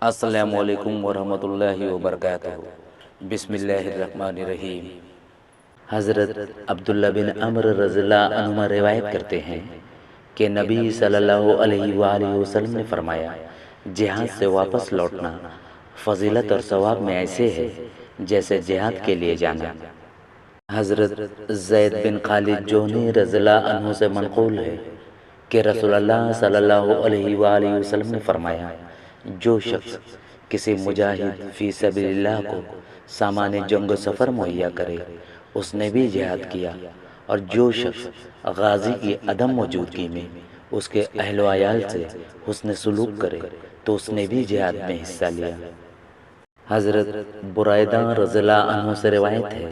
السلام علیکم ورحمۃ اللہ وبرکاتہ۔ بسم اللہ الرحمن الرحیم۔ حضرت عبداللہ بن عمرو رضی اللہ عنہما روایت کرتے ہیں کہ نبی صلی اللہ علیہ وآلہ وسلم نے فرمایا، جہاد سے واپس لوٹنا فضیلت اور ثواب میں ایسے ہے جیسے جہاد کے لیے جانا۔ حضرت زید بن خالد جوہنی رضی اللہ عنہ سے منقول ہے کہ رسول اللہ صلی اللہ علیہ وآلہ وسلم نے فرمایا، جو شخص کسی مجاہد فی سبیل اللہ کو سامان جنگ و سفر مہیا کرے اس نے بھی جہاد کیا، اور جو شخص غازی کی عدم موجودگی میں اس کے اہل و عیال سے حسن سلوک کرے تو اس نے بھی جہاد میں حصہ لیا۔ حضرت برائدہ رضی اللہ عنہ سے روایت ہے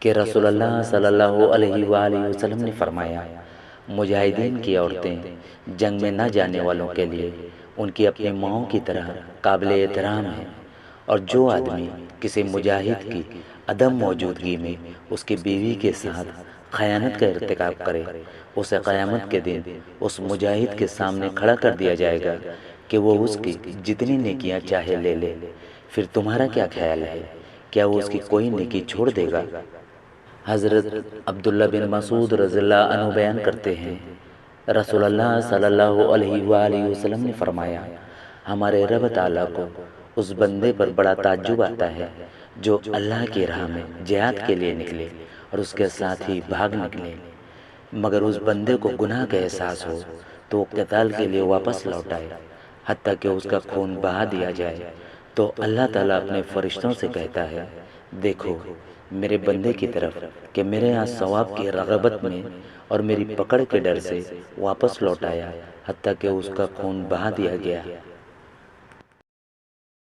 کہ رسول اللہ صلی اللہ علیہ وآلہ وسلم نے فرمایا، مجاہدین کی عورتیں جنگ میں نہ جانے والوں کے لیے ان کی اپنی ماؤں کی طرح قابل احترام ہیں، اور جو آدمی کسی مجاہد کی عدم موجودگی میں اس کی بیوی کے ساتھ خیانت کا ارتکاب کرے اسے قیامت کے دن اس مجاہد کے سامنے کھڑا کر دیا جائے گا کہ وہ اس کی جتنی نیکیاں چاہے لے لے۔ پھر تمہارا کیا خیال ہے، کیا وہ اس کی کوئی نیکی چھوڑ دے گا؟ حضرت عبداللہ بن مسعود رضی اللہ عنہ بیان کرتے ہیں، رسول اللہ صلی اللہ علیہ وآلہ وسلم نے فرمایا، ہمارے رب تعالیٰ کو اس بندے پر بڑا تعجب آتا ہے جو اللہ کی راہ میں جہاد کے لیے نکلے اور اس کے ساتھ ہی بھاگ نکلے، مگر اس بندے کو گناہ کا احساس ہو تو وہ قتال کے لیے واپس لوٹ آئے حتیٰ کہ اس کا خون بہا دیا جائے، تو اللہ تعالیٰ اپنے فرشتوں سے کہتا ہے، دیکھو میرے بندے کی طرف کہ میرے ہاں ثواب کی رغبت میں اور میری پکڑ کے ڈر سے واپس لوٹ آیا حتیٰ کہ اس کا خون بہا دیا گیا۔